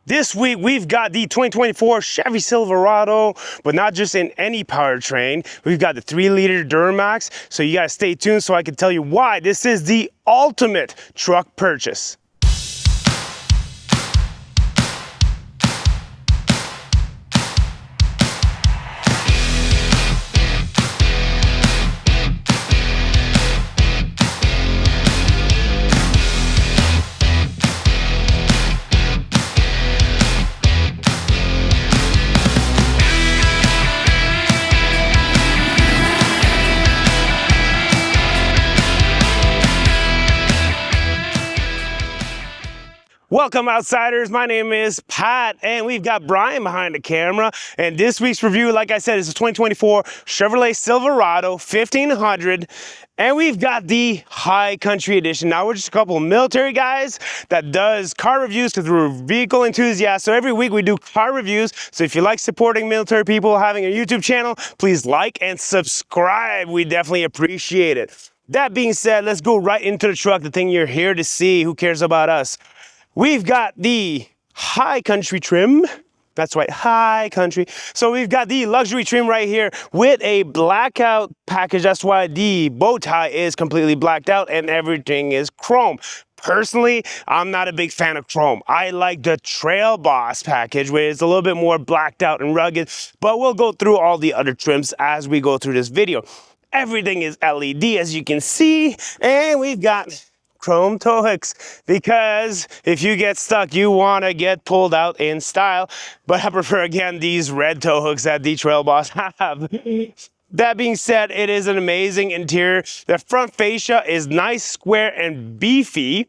This week, we've got the 2024 Chevy Silverado, but not just in any powertrain. We've got the 3-liter Duramax, so you gotta stay tuned so I can tell you why this is the ultimate truck purchase. Welcome, outsiders. My name is Pat, and we've got Brian behind the camera. And this week's review, like I said, is the 2024 Chevrolet Silverado 1500. And we've got the High Country Edition. Now, we're just a couple of military guys that does car reviews because we're vehicle enthusiasts. So every week we do car reviews. So if you like supporting military people, having a YouTube channel, please like and subscribe. We definitely appreciate it. That being said, let's go right into the truck, the thing you're here to see. Who cares about us? We've got the High Country trim. That's right, High Country. So we've got the luxury trim right here with a blackout package. That's why the bow tie is completely blacked out and everything is chrome. Personally, I'm not a big fan of chrome. I like the Trail Boss package where it's a little bit more blacked out and rugged, but we'll go through all the other trims as we go through this video. Everything is LED, as you can see, and we've got chrome tow hooks, because if you get stuck, you want to get pulled out in style. But I prefer, again, these red tow hooks that the Trail Boss have. That being said, it is an amazing interior. The front fascia is nice, square, and beefy.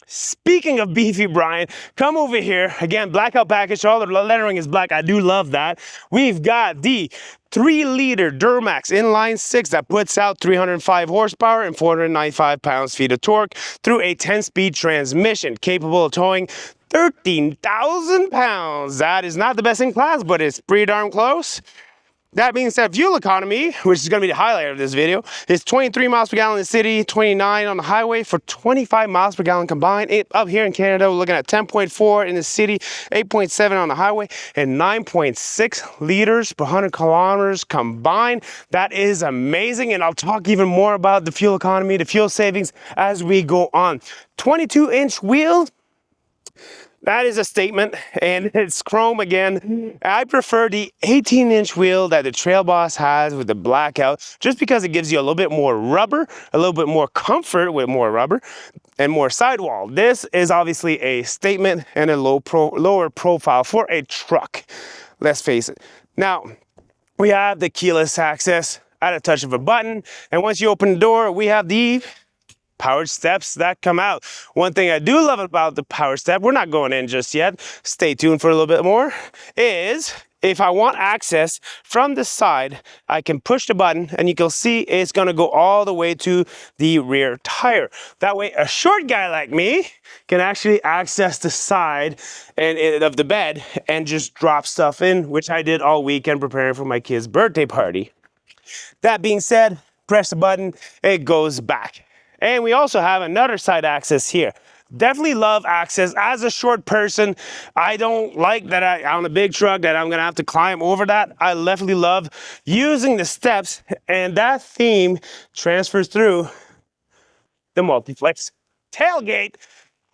Speaking of beefy, Brian, come over here. Again, blackout package, all the lettering is black. I do love that. We've got the 3-liter Duramax inline 6 that puts out 305 horsepower and 495 pounds-feet of torque through a 10-speed transmission capable of towing 13,000 pounds. That is not the best in class, but it's pretty darn close. That being said, fuel economy, which is going to be the highlight of this video, is 23 miles per gallon in the city, 29 on the highway for 25 miles per gallon combined. Up here in Canada, we're looking at 10.4 in the city, 8.7 on the highway, and 9.6 liters per 100 kilometers combined. That is amazing, and I'll talk even more about the fuel economy, the fuel savings as we go on. 22-inch wheels. That is a statement, and it's chrome again. I prefer the 18-inch wheel that the Trail Boss has with the blackout, just because it gives you a little bit more rubber, a little bit more comfort with more rubber, and more sidewall. This is obviously a statement and a lower profile for a truck, let's face it. Now, we have the keyless access at a touch of a button, and once you open the door, we have the powered steps that come out. One thing I do love about the power step, we're not going in just yet, stay tuned for a little bit more, is if I want access from the side, I can push the button and you can see it's going to go all the way to the rear tire. That way a short guy like me can actually access the side of the bed and just drop stuff in, which I did all weekend preparing for my kid's birthday party. That being said, press the button, it goes back. And we also have another side access here. Definitely love access. As a short person, I don't like that on a big truck that I'm gonna have to climb over that. I definitely love using the steps, and that theme transfers through the multi-flex tailgate.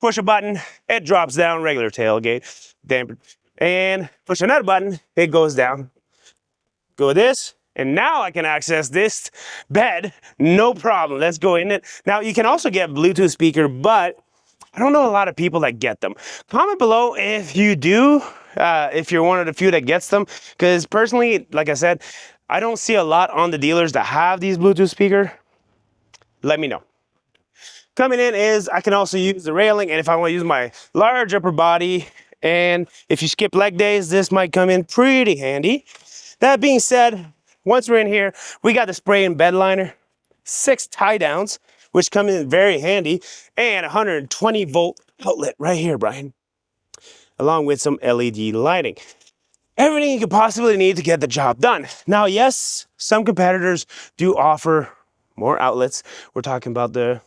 Push a button, it drops down, regular tailgate, damper, and push another button, it goes down. Go this. And now I can access this bed, no problem. Let's go in it. Now, you can also get Bluetooth speaker, but I don't know a lot of people that get them. Comment below if you do, if you're one of the few that gets them. Because personally, like I said, I don't see a lot on the dealers that have these Bluetooth speaker. Let me know. Coming in is, I can also use the railing, and if I want to use my large upper body, and if you skip leg days, this might come in pretty handy. That being said, once we're in here, we got the spray and bed liner, 6 tie downs, which come in very handy, and 120 volt outlet right here, Brian, along with some LED lighting. Everything you could possibly need to get the job done. Now, yes, some competitors do offer more outlets. We're talking about the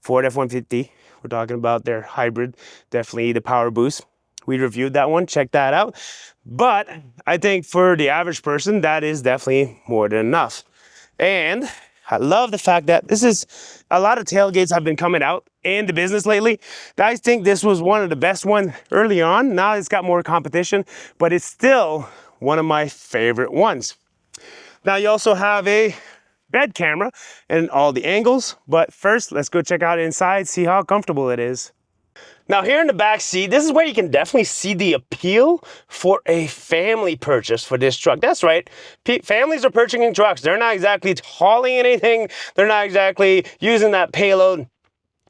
Ford F-150. We're talking about their hybrid, definitely the Power Boost. We reviewed that one, check that out. But I think for the average person, that is definitely more than enough. And I love the fact that this is a lot of tailgates have been coming out in the business lately. I think this was one of the best ones early on. Now it's got more competition, but it's still one of my favorite ones. Now you also have a bed camera and all the angles, but first let's go check out inside, see how comfortable it is. Now here in the back seat, this is where you can definitely see the appeal for a family purchase for this truck. That's right, families are purchasing trucks. They're not exactly hauling anything. They're not exactly using that payload.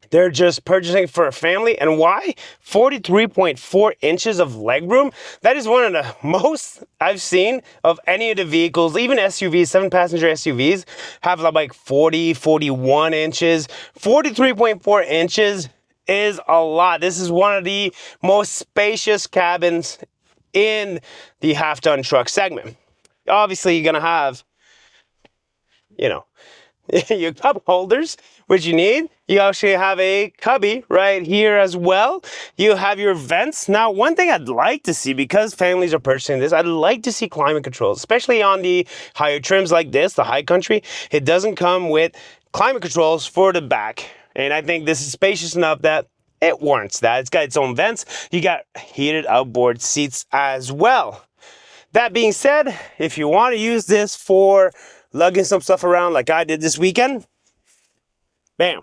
They're just purchasing for a family. And why? 43.4 inches of legroom. That is one of the most I've seen of any of the vehicles. Even SUVs, 7-passenger SUVs have like 40, 41 inches. 43.4 inches is a lot. This is one of the most spacious cabins in the half-ton truck segment. Obviously, you're gonna have, you know, your cup holders, which you need. You actually have a cubby right here as well. You have your vents. Now, one thing I'd like to see, because families are purchasing this, I'd like to see climate controls, especially on the higher trims like this, the high country. It doesn't come with climate controls for the back. And I think this is spacious enough that it warrants that. It's got its own vents. You got heated outboard seats as well. That being said, if you want to use this for lugging some stuff around like I did this weekend, bam.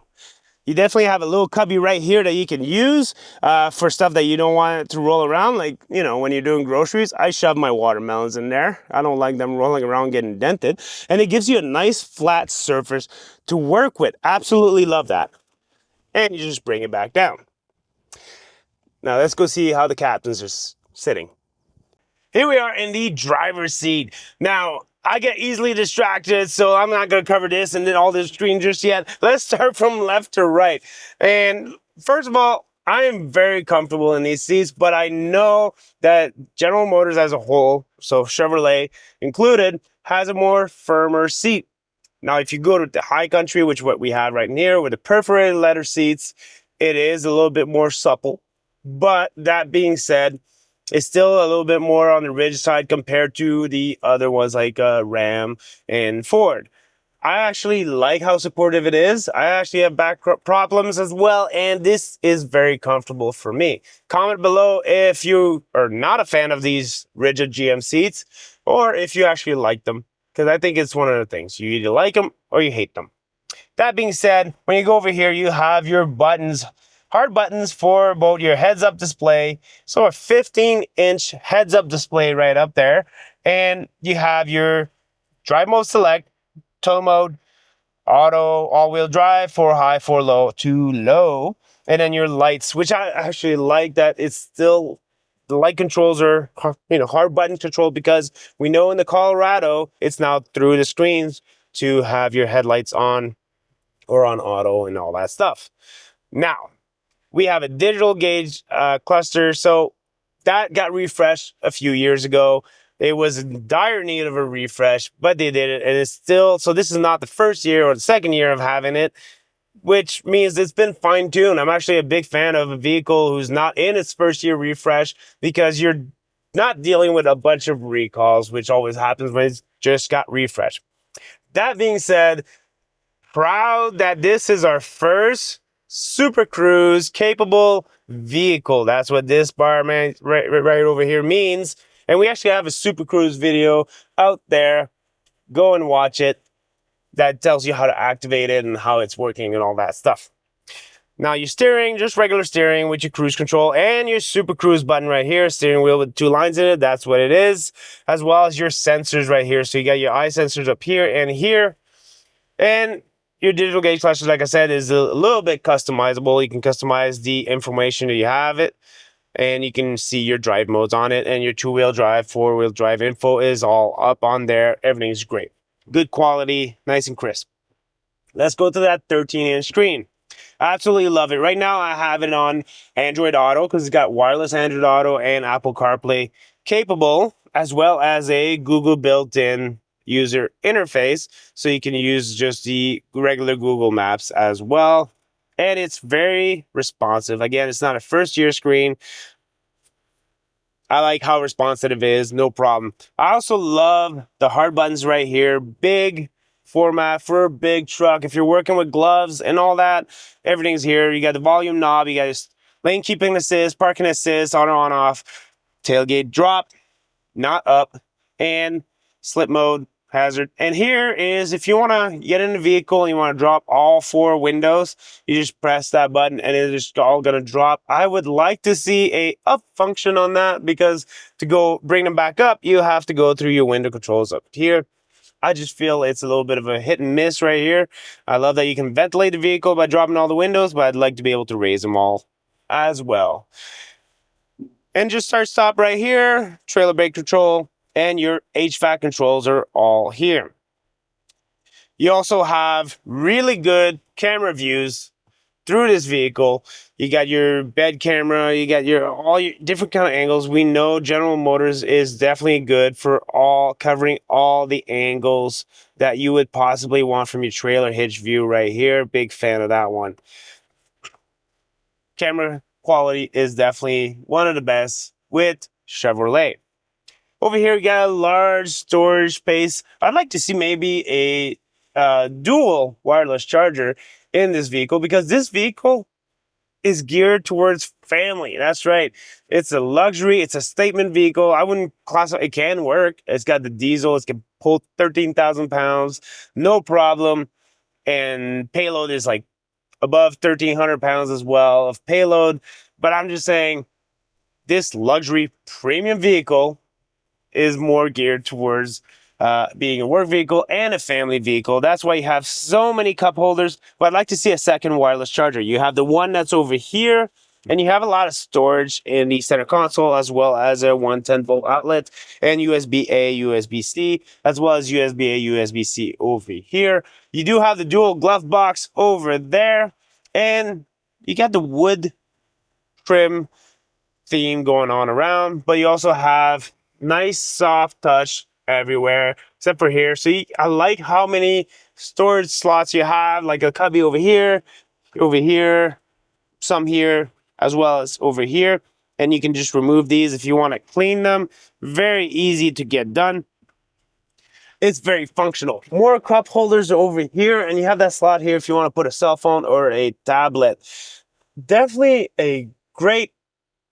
You definitely have a little cubby right here that you can use for stuff that you don't want it to roll around. Like, you know, when you're doing groceries, I shove my watermelons in there. I don't like them rolling around getting dented. And it gives you a nice flat surface to work with. Absolutely love that. And you just bring it back down. Now let's go see how the captains are sitting. Here we are in the driver's seat. Now, I get easily distracted, so I'm not going to cover this and then all this screen just yet. Let's start from left to right. And first of all, I am very comfortable in these seats, but I know that General Motors as a whole, so Chevrolet included, has a more firmer seat. Now, if you go to the high country, which is what we have right here with the perforated leather seats, it is a little bit more supple. But that being said, it's still a little bit more on the rigid side compared to the other ones like Ram and Ford. I actually like how supportive it is. I actually have back problems as well, and this is very comfortable for me. Comment below if you are not a fan of these rigid GM seats or if you actually like them, because I think it's one of the things. You either like them or you hate them. That being said, when you go over here, you have your buttons. Hard buttons for both your heads-up display, so a 15-inch heads-up display right up there, and you have your drive mode select, tow mode, auto, all-wheel drive, for high, for low, to low, and then your lights, which I actually like that it's still, the light controls are, you know, hard button control, because we know in the Colorado, it's now through the screens to have your headlights on or on auto and all that stuff. Now, we have a digital gauge cluster, so that got refreshed a few years ago. It was in dire need of a refresh, but they did it, and it's still, so this is not the first year or the second year of having it, which means it's been fine-tuned. I'm actually a big fan of a vehicle who's not in its first year refresh, because you're not dealing with a bunch of recalls, which always happens when it's just got refreshed. That being said, proud that this is our first Super Cruise capable vehicle. That's what this bar man right over here means. And we actually have a Super Cruise video out there. Go and watch it. That tells you how to activate it and how it's working and all that stuff. Now your steering, just regular steering with your cruise control and your Super Cruise button right here. Steering wheel with 2 lines in it. That's what it is. As well as your sensors right here. So you got your eye sensors up here and here. And your digital gauge cluster, like I said, is a little bit customizable. You can customize the information that you have it, and you can see your drive modes on it, and your 2-wheel drive, 4-wheel drive info is all up on there. Everything's great. Good quality, nice and crisp. Let's go to that 13-inch screen. I absolutely love it. Right now, I have it on Android Auto because it's got wireless Android Auto and Apple CarPlay capable, as well as a Google built-in user interface, so you can use just the regular Google Maps as well. And it's very responsive. Again, it's not a first-year screen, I like how responsive it is, no problem. I also love the hard buttons right here. Big format for a big truck. If you're working with gloves and all that, everything's here. You got the volume knob, you got your lane keeping assist, parking assist, on off, tailgate drop, not up, and slip mode, hazard. And here is, if you want to get in the vehicle and you want to drop all 4 windows, you just press that button and it's just all going to drop. I would like to see a up function on that, because to go bring them back up, you have to go through your window controls up here. I just feel it's a little bit of a hit and miss right here. I love that you can ventilate the vehicle by dropping all the windows, but I'd like to be able to raise them all as well. And just start stop right here, trailer brake control, and your HVAC controls are all here. You also have really good camera views through this vehicle. You got your bed camera, you got your all your different kind of angles. We know General Motors is definitely good for covering all the angles that you would possibly want from your trailer hitch view right here. Big fan of that one. Camera quality is definitely one of the best with Chevrolet. Over here, we got a large storage space. I'd like to see maybe a dual wireless charger in this vehicle, because this vehicle is geared towards family. That's right. It's a luxury. It's a statement vehicle. I wouldn't classify. It can work. It's got the diesel. It can pull 13,000 pounds, no problem. And payload is like above 1,300 pounds as well of payload. But I'm just saying, this luxury premium vehicle is more geared towards being a work vehicle and a family vehicle. That's why you have so many cup holders. But I'd like to see a second wireless charger. You have the one that's over here, and you have a lot of storage in the center console, as well as a 110-volt outlet and USB-A, USB-C, as well as USB-A, USB-C over here. You do have the dual glove box over there, and you got the wood trim theme going on around, but you also have nice soft touch everywhere except for here. So I like how many storage slots you have, like a cubby over here, some here, as well as over here. And you can just remove these if you want to clean them. Very easy to get done. It's very functional. More cup holders over here, and you have that slot here if you want to put a cell phone or a tablet. Definitely a great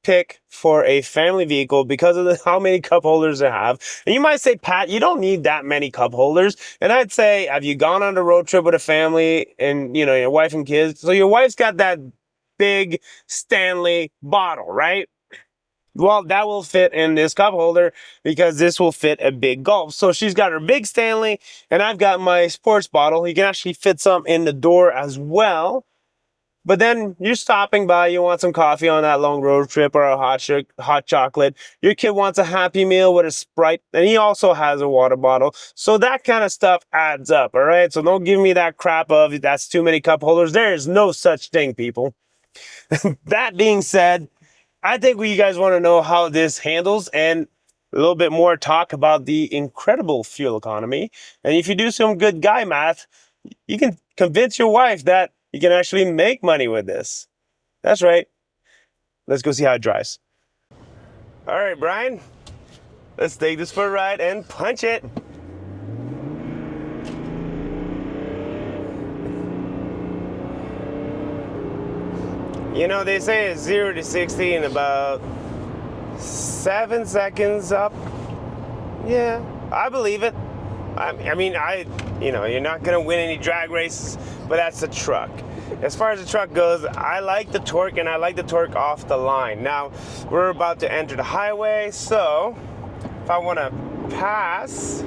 pick for a family vehicle because of how many cup holders they have. And you might say, Pat, you don't need that many cup holders. And I'd say, have you gone on a road trip with a family and, you know, your wife and kids? So your wife's got that big Stanley bottle, right? Well, that will fit in this cup holder because this will fit a big Gulf. So she's got her big Stanley, and I've got my sports bottle. You can actually fit some in the door as well. But then you're stopping by, you want some coffee on that long road trip, or a hot chocolate. Your kid wants a Happy Meal with a Sprite, and he also has a water bottle. So that kind of stuff adds up, all right? So don't give me that crap of that's too many cup holders. There is no such thing, people. That being said, I think you guys want to know how this handles, and a little bit more talk about the incredible fuel economy. And if you do some good guy math, you can convince your wife that you can actually make money with this. That's right. Let's go see how it drives. All right, Brian, let's take this for a ride and punch it. You know, they say it's 0 to 60 in about 7 seconds up. Yeah, I believe it. I mean, you know, you're not gonna win any drag races, but that's a truck. As far as the truck goes, I like the torque, and I like the torque off the line. Now, we're about to enter the highway, so if I want to pass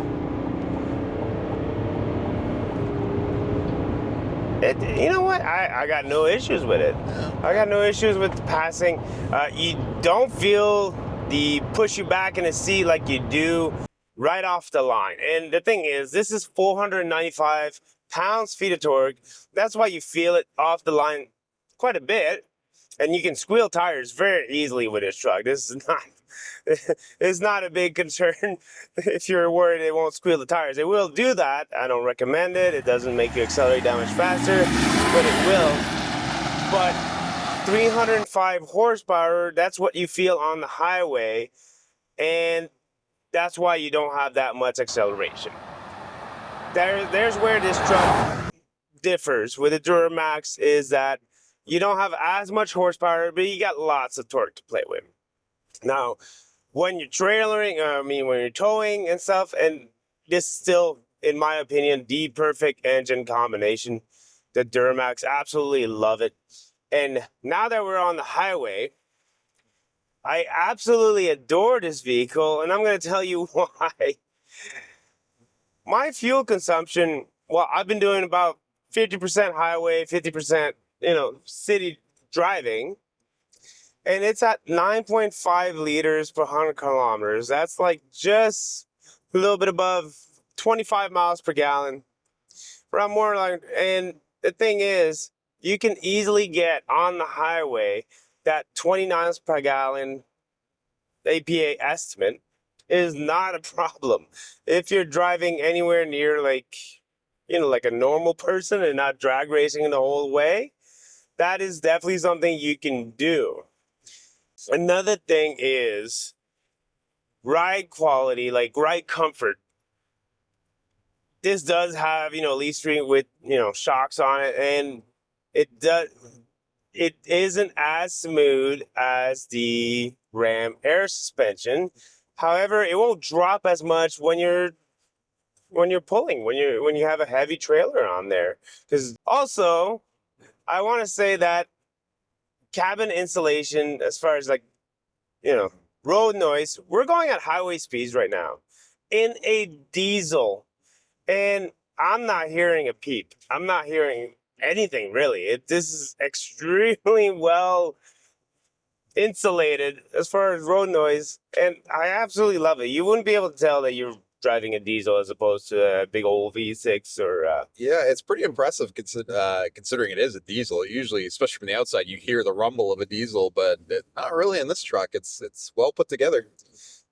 it, you know what? I got no issues with it. I got no issues with passing. You don't feel the push you back in the seat like you do right off the line. And the thing is, this is 495 pounds-feet of torque. That's why you feel it off the line quite a bit. And you can squeal tires very easily with this truck. This is not, it's not a big concern if you're worried it won't squeal the tires. It will do that. I don't recommend it. It doesn't make you accelerate that much faster, but it will. But 305 horsepower, that's what you feel on the highway. and that's why you don't have that much acceleration. There's where this truck differs with the Duramax, is that you don't have as much horsepower, but you got lots of torque to play with. Now, when you're trailering, when you're towing and stuff, and this is still, in my opinion, the perfect engine combination. The Duramax, absolutely love it. And now that we're on the highway, I absolutely adore this vehicle, and I'm going to tell you why. My fuel consumption, well, I've been doing about 50% highway, 50%, city driving, and it's at 9.5 liters per 100 kilometers. That's like just a little bit above 25 miles per gallon. Around more like, and the thing is, you can easily get on the highway that 20 miles per gallon APA estimate is not a problem. If you're driving anywhere near like a normal person and not drag racing the whole way, that is definitely something you can do. Another thing is ride quality, like ride comfort. This does have, leaf spring with, shocks on it, and it isn't as smooth as the Ram air suspension. However, it won't drop as much when you're pulling, when you have a heavy trailer on there. Because also, I want to say that cabin insulation, as far as road noise, we're going at highway speeds right now in a diesel, and I'm not hearing a peep. I'm not hearing anything really. This is extremely well insulated as far as road noise, and I absolutely love it. You wouldn't be able to tell that you're driving a diesel as opposed to a big old V6 or Yeah, it's pretty impressive considering it is a diesel. Usually, especially from the outside, you hear the rumble of a diesel, but not really in this truck. It's well put together.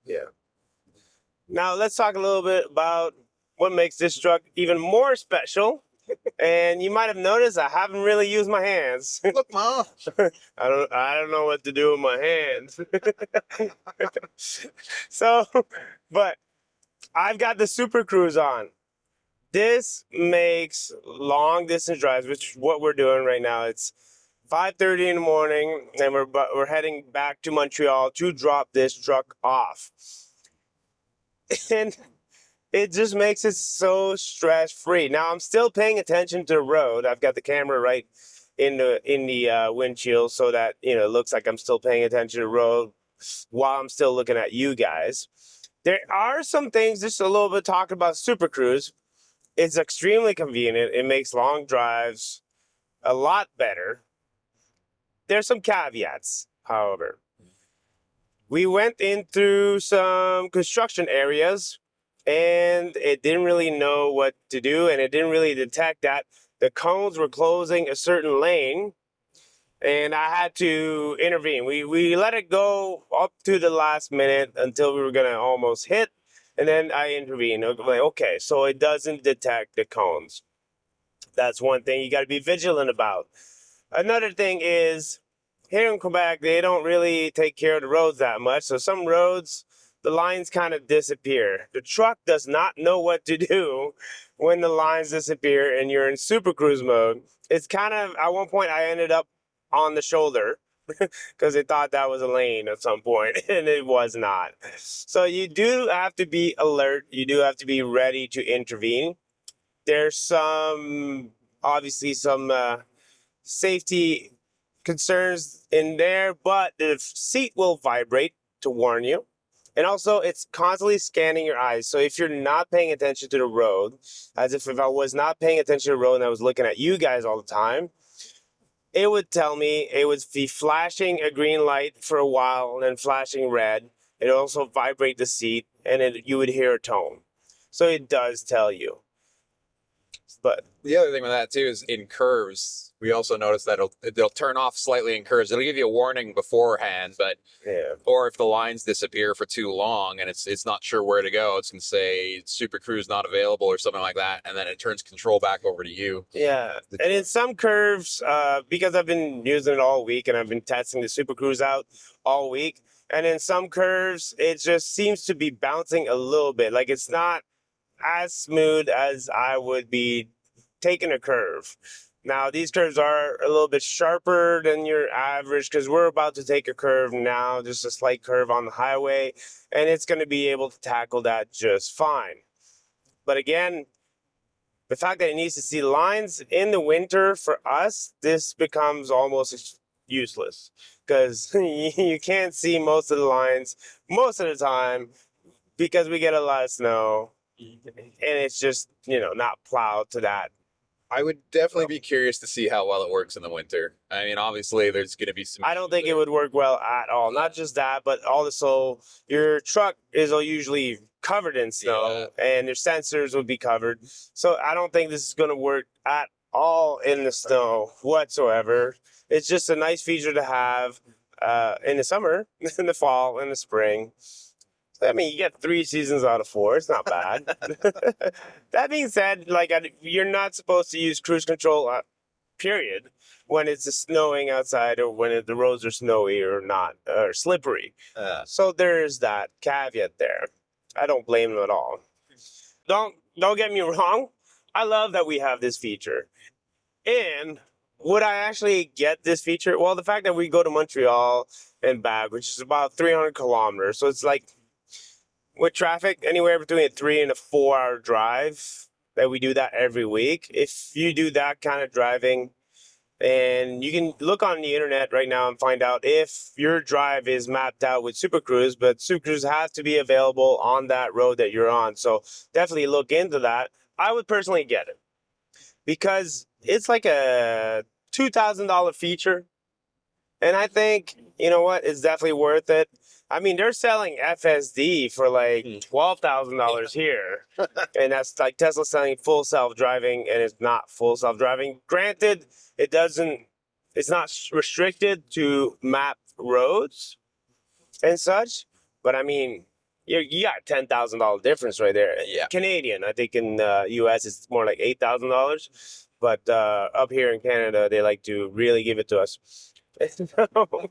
Yeah. Now let's talk a little bit about what makes this truck even more special. And you might have noticed I haven't really used my hands. Look, Ma. I don't know what to do with my hands. So, but I've got the Super Cruise on. This makes long distance drives, which is what we're doing right now. It's 5:30 in the morning, and we're heading back to Montreal to drop this truck off. And it just makes it so stress-free. Now, I'm still paying attention to the road. I've got the camera right in the windshield so that, it looks like I'm still paying attention to the road while I'm still looking at you guys. There are some things, just a little bit talking about Super Cruise. It's extremely convenient. It makes long drives a lot better. There's some caveats, however. We went in through some construction areas, and it didn't really know what to do, and it didn't really detect that the cones were closing a certain lane, and I had to intervene. We let it go up to the last minute until we were going to almost hit, and then I intervened. Like, okay, so it doesn't detect the cones. That's one thing you got to be vigilant about. Another thing is, here in Quebec, they don't really take care of the roads that much. So some roads, the lines kind of disappear. The truck does not know what to do when the lines disappear and you're in Super Cruise mode. It's kind of, at one point, I ended up on the shoulder because they thought that was a lane at some point, and it was not. So you do have to be alert. You do have to be ready to intervene. There's obviously some safety concerns in there, but the seat will vibrate to warn you. And also, it's constantly scanning your eyes. So if you're not paying attention to the road, as if I was not paying attention to the road and I was looking at you guys all the time, it would tell me, it would be flashing a green light for a while and then flashing red. It also vibrate the seat, and you would hear a tone. So it does tell you. But The other thing with that too is in curves, we also noticed that it'll turn off slightly in curves. It'll give you a warning beforehand, but yeah, or if the lines disappear for too long and it's not sure where to go, it's gonna say Super Cruise not available or something like that, and then it turns control back over to you. yeah. And in some curves, because I've been using it all week and I've been testing the Super Cruise out all week, And in some curves, it just seems to be bouncing a little bit. Like it's not as smooth as I would be taking a curve. Now, these curves are a little bit sharper than your average because we're about to take a curve now, just a slight curve on the highway, and it's going to be able to tackle that just fine. But again, the fact that it needs to see lines in the winter for us, this becomes almost useless because you can't see most of the lines most of the time because we get a lot of snow and it's just, not plowed to that. I would definitely be curious to see how well it works in the winter. I mean, obviously, there's going to be some. I don't think it would work well at all. Not just that, but also your truck is usually covered in snow and your sensors would be covered. So I don't think this is going to work at all in the snow whatsoever. It's just a nice feature to have in the summer, in the fall, in the spring. I mean, you get 3 seasons out of 4. It's not bad. That being said, you're not supposed to use cruise control, period, when it's snowing outside or when the roads are snowy or not, or slippery. So there's that caveat there. I don't blame them at all. Don't get me wrong. I love that we have this feature. And would I actually get this feature? Well, the fact that we go to Montreal and back, which is about 300 kilometers, so it's like, with traffic, anywhere between a 3 and a 4 hour drive, that we do that every week. If you do that kind of driving, and you can look on the internet right now and find out if your drive is mapped out with Super Cruise, but Super Cruise has to be available on that road that you're on. So definitely look into that. I would personally get it because it's like a $2,000 feature. And I think, you know what, it's definitely worth it. I mean, they're selling FSD for like $12,000 here. And that's like Tesla selling full self-driving, and it's not full self-driving. Granted, it's not restricted to map roads and such. But I mean, you got $10,000 difference right there. Yeah. Canadian, I think in the US it's more like $8,000. But up here in Canada, they like to really give it to us. So,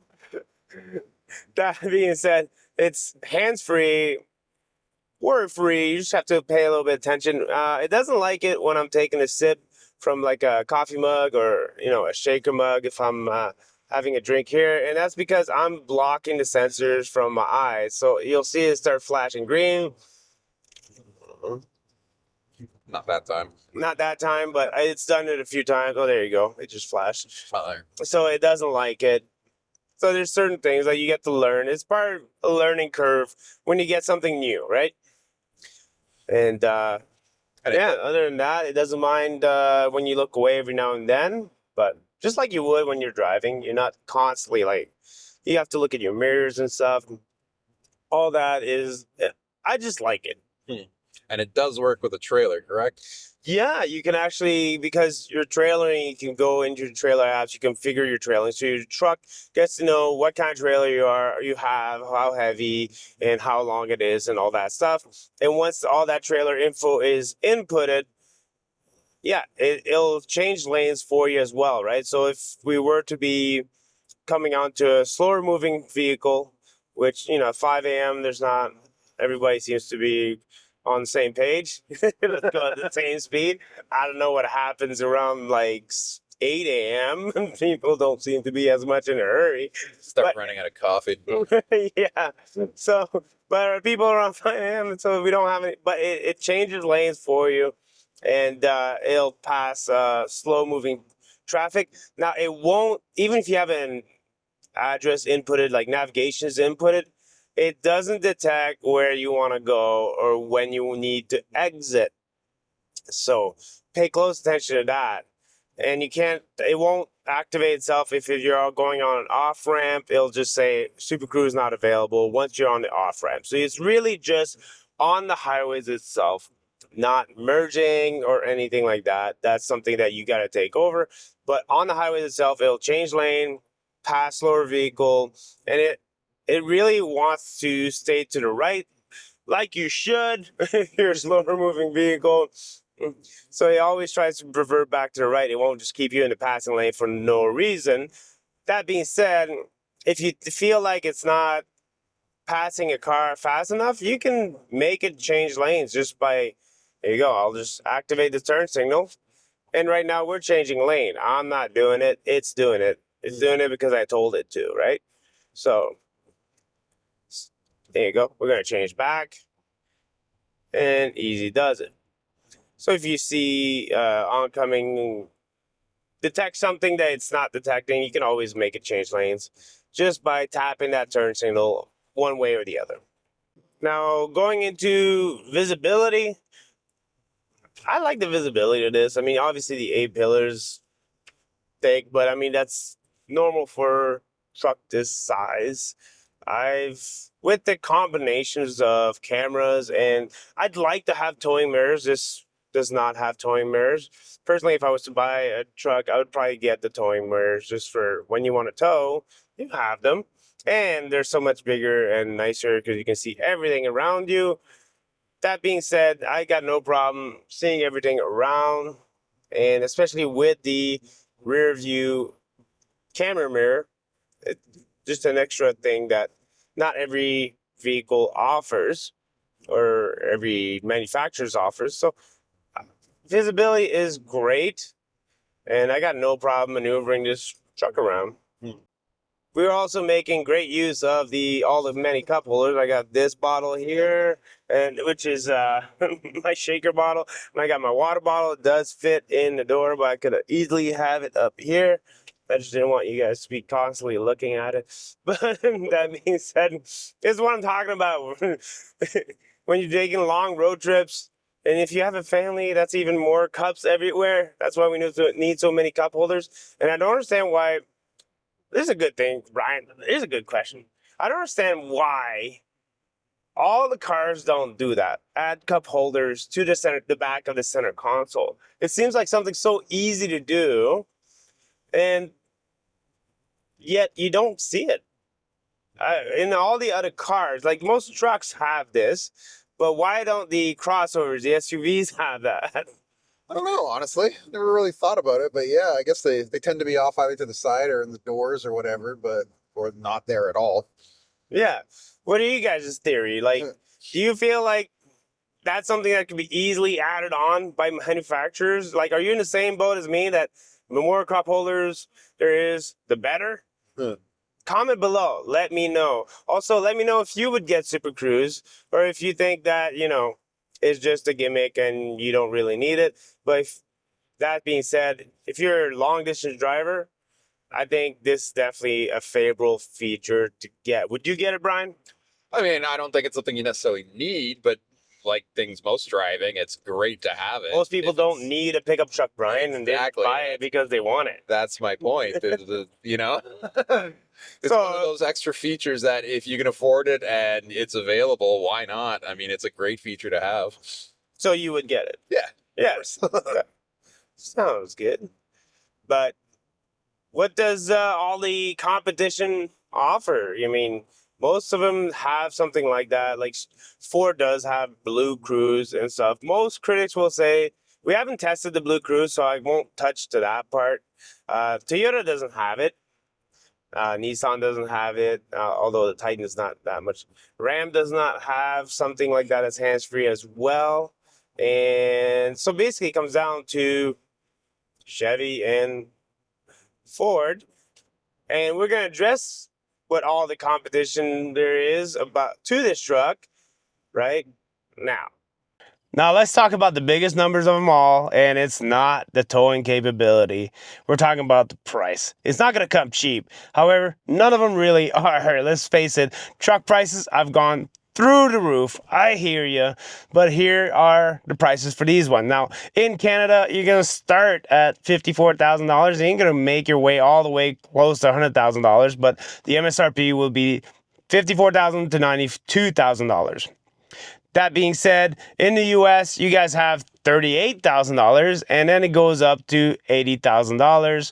that being said, it's hands-free, word-free. You just have to pay a little bit of attention. It doesn't like it when I'm taking a sip from like a coffee mug or, a shaker mug if I'm having a drink here. And that's because I'm blocking the sensors from my eyes. So you'll see it start flashing green. Not that time. Not that time, but it's done it a few times. Oh, there you go. It just flashed. Not there. So it doesn't like it. So there's certain things that you get to learn. It's part of a learning curve when you get something new, right? And other than that, it doesn't mind when you look away every now and then. But just like you would when you're driving, you're not constantly you have to look at your mirrors and stuff. All that is, I just like it. And it does work with a trailer, correct? Yeah, you can actually, because you're trailering, you can go into your trailer apps, you configure your trailing. So your truck gets to know what kind of trailer you have, how heavy, and how long it is, and all that stuff. And once all that trailer info is inputted, it'll change lanes for you as well, right? So if we were to be coming onto a slower moving vehicle, which, 5 a.m., everybody seems to be on the same page. Let's go at the same speed. I don't know what happens around 8 a.m. People don't seem to be as much in a hurry. Start running out of coffee. Yeah. So, but people around 5 a.m., so we don't have any, but it changes lanes for you, and it'll pass slow moving traffic. Now, it won't, even if you have an address inputted, like navigation is inputted, it doesn't detect where you want to go or when you need to exit. So pay close attention to that. And it won't activate itself if you're going on an off ramp. It'll just say Super Cruise not available once you're on the off ramp. So it's really just on the highways itself, not merging or anything like that. That's something that you got to take over. But on the highways itself, it'll change lane, pass slower vehicle, and it really wants to stay to the right, like you should if you're a slower moving vehicle. So it always tries to revert back to the right. It won't just keep you in the passing lane for no reason. That being said, if you feel like it's not passing a car fast enough, you can make it change lanes just by, there you go, I'll just activate the turn signal. And right now we're changing lane. I'm not doing it. It's doing it. It's doing it because I told it to, right? So there you go. We're going to change back. And easy does it. So if you see oncoming detect something that it's not detecting, you can always make it change lanes just by tapping that turn signal one way or the other. Now, going into visibility, I like the visibility of this. I mean, obviously the 8 pillars thick, but I mean, that's normal for truck this size. With the combinations of cameras, and I'd like to have towing mirrors. This does not have towing mirrors. Personally, if I was to buy a truck, I would probably get the towing mirrors just for when you want to tow, you have them. And they're so much bigger and nicer because you can see everything around you. That being said, I got no problem seeing everything around, and especially with the rear view camera mirror, it, just an extra thing that not every vehicle offers or every manufacturer's offers. So visibility is great, and I got no problem maneuvering this truck around. We're also making great use of all the many cup holders. I got this bottle here, and which is my shaker bottle, and I got my water bottle. It does fit in the door, but I could easily have it up here. I just didn't want you guys to be constantly looking at it. But that being said, this is what I'm talking about. When you're taking long road trips, and if you have a family, that's even more cups everywhere. That's why we need so many cup holders. And I don't understand why. This is a good thing, Brian. This is a good question. I don't understand why all the cars don't do that. Add cup holders to the back of the center console. It seems like something so easy to do, and yet you don't see it. In all the other cars, like most trucks have this, but why don't the crossovers, the SUVs have that? I don't know, honestly. Never really thought about it, but yeah, I guess they tend to be off either to the side or in the doors or whatever, but or not there at all. Yeah. What are you guys' theory? Like, do you feel like that's something that can be easily added on by manufacturers? Like, are you in the same boat as me that the more cup holders there is, the better? Comment below. Let me know. Also, let me know if you would get Super Cruise or if you think that, it's just a gimmick and you don't really need it. But that being said, if you're a long distance driver, I think this is definitely a favorable feature to get. Would you get it, Brian? I mean, I don't think it's something you necessarily need, but like things most driving, it's great to have it. Most people don't need a pickup truck, Brian, and they buy it because they want it. That's my point. It's one of those extra features that if you can afford it and it's available, why not? I mean, it's a great feature to have. So you would get it? Yeah. Yes. Sounds good. But what does all the competition offer? I mean, most of them have something like that. Like Ford does have Blue Cruise and stuff. Most critics will say, we haven't tested the Blue Cruise, so I won't touch to that part. Toyota doesn't have it. Nissan doesn't have it, although the Titan is not that much. Ram does not have something like that as hands-free as well. And so basically it comes down to Chevy and Ford. And we're going to address what all the competition there is about to this truck right now. Now let's talk about the biggest numbers of them all, and it's not the towing capability. We're talking about the price. It's not going to come cheap. However, none of them really are. Let's face it, truck prices have gone through the roof. I hear you, but here are the prices for these ones. Now, in Canada, you're going to start at $54,000. You ain't going to make your way all the way close to $100,000, but the MSRP will be $54,000 to $92,000. That being said, in the US, you guys have $38,000, and then it goes up to $80,000.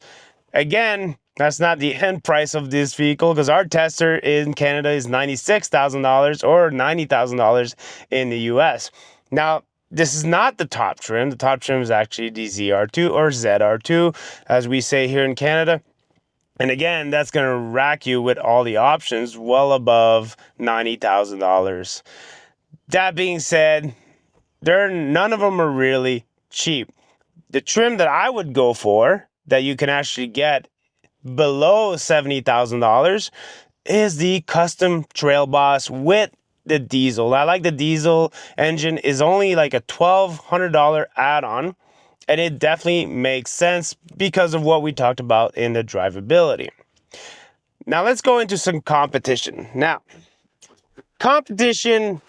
Again, that's not the end price of this vehicle because our tester in Canada is $96,000 or $90,000 in the US. Now, this is not the top trim. The top trim is actually the ZR2 or ZR2, as we say here in Canada. And again, that's going to rack you with all the options well above $90,000. That being said, none of them are really cheap. The trim that I would go for that you can actually get below $70,000 is the custom Trail Boss with the diesel. I like the diesel engine is only like a $1,200 add-on, and it definitely makes sense because of what we talked about in the drivability. Now let's go into some competition. Now, competition,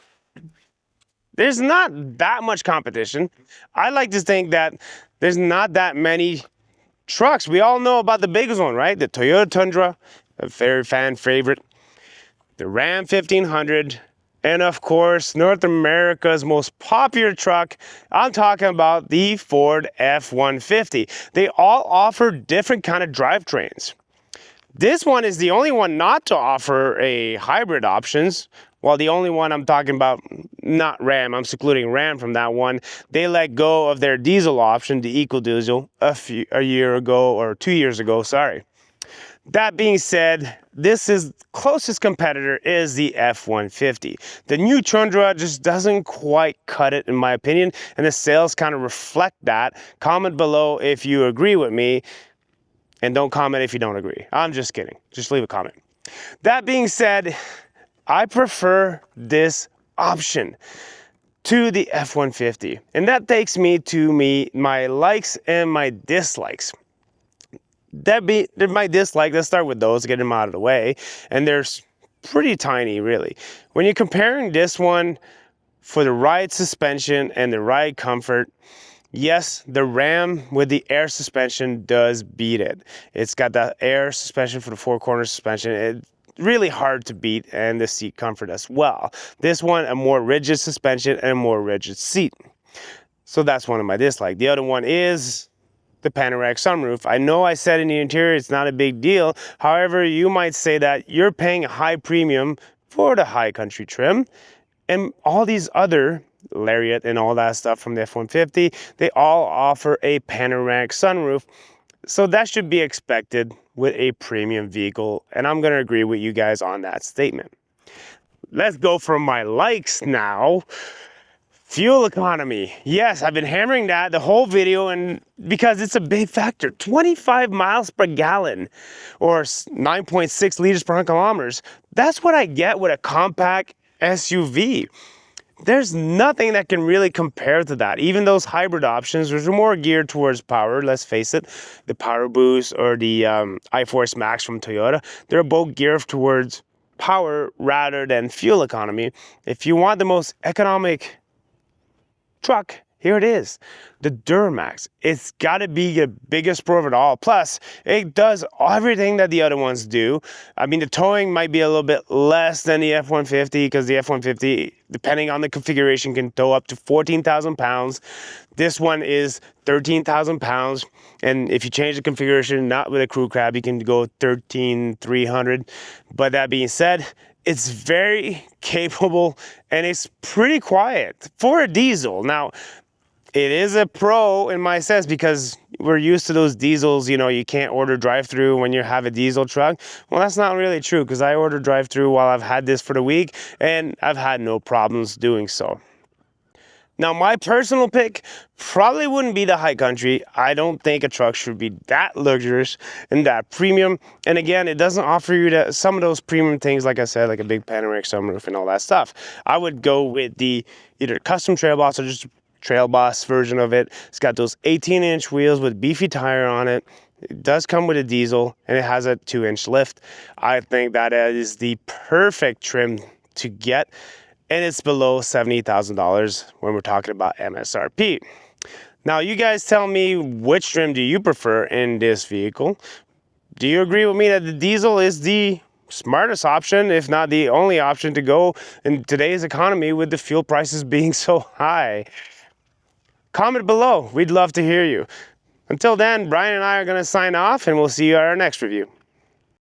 there's not that much competition. I like to think that there's not that many trucks. We all know about the biggest one, right? The Toyota Tundra, a very fan favorite. The Ram 1500, and of course, North America's most popular truck. I'm talking about the Ford F-150. They all offer different kind of drivetrains. This one is the only one not to offer a hybrid options. Well, the only one I'm talking about, not Ram, I'm secluding Ram from that one. They let go of their diesel option, the EcoDiesel, a year ago, or 2 years ago, sorry. That being said, closest competitor is the F-150. The new Tundra just doesn't quite cut it, in my opinion, and the sales kind of reflect that. Comment below if you agree with me, and don't comment if you don't agree. I'm just kidding. Just leave a comment. That being said, I prefer this option to the F-150. And that takes me to my likes and my dislikes. My dislike, let's start with those, get them out of the way. And they're pretty tiny, really. When you're comparing this one for the ride suspension and the ride comfort, yes, the Ram with the air suspension does beat it. It's got that air suspension for the four-corner suspension. It's really hard to beat, and the seat comfort as well. This one, a more rigid suspension and a more rigid seat. So that's one of my dislikes. The other one is the panoramic sunroof. I know I said in the interior it's not a big deal. However, you might say that you're paying a high premium for the high country trim, and all these other Lariat and all that stuff from the F-150, they all offer a panoramic sunroof. So that should be expected with a premium vehicle, and I'm going to agree with you guys on that statement. Let's go from my likes now. Fuel economy. Yes, I've been hammering that the whole video, and because it's a big factor. 25 miles per gallon or 9.6 liters per 100 kilometers. That's what I get with a compact SUV. There's nothing that can really compare to that. Even those hybrid options, which are more geared towards power, let's face it, the Power Boost or the iForce Max from Toyota, they're both geared towards power rather than fuel economy. If you want the most economic truck, here it is, the Duramax. It's got to be the biggest pro of it all. Plus, it does everything that the other ones do. I mean, the towing might be a little bit less than the F-150 because the F-150, depending on the configuration, can tow up to 14,000 pounds. This one is 13,000 pounds. And if you change the configuration, not with a crew cab, you can go 13,300. But that being said, it's very capable and it's pretty quiet for a diesel. Now, it is a pro in my sense because we're used to those diesels, you know, you can't order drive-through when you have a diesel truck. Well, that's not really true because I ordered drive-through while I've had this for the week and I've had no problems doing so. Now, my personal pick probably wouldn't be the high country. I don't think a truck should be that luxurious and that premium. And again, it doesn't offer you some of those premium things, like I said, like a big panoramic sunroof and all that stuff. I would go with the either custom Trail Boss or just Trail Boss version of it. It's got those 18-inch wheels with beefy tire on it. It does come with a diesel and it has a 2-inch lift. I think that is the perfect trim to get. And it's below $70,000 when we're talking about MSRP. Now, you guys tell me, which trim do you prefer in this vehicle? Do you agree with me that the diesel is the smartest option, if not the only option to go in today's economy with the fuel prices being so high? Comment below. We'd love to hear you. Until then, Brian and I are going to sign off, and we'll see you at our next review.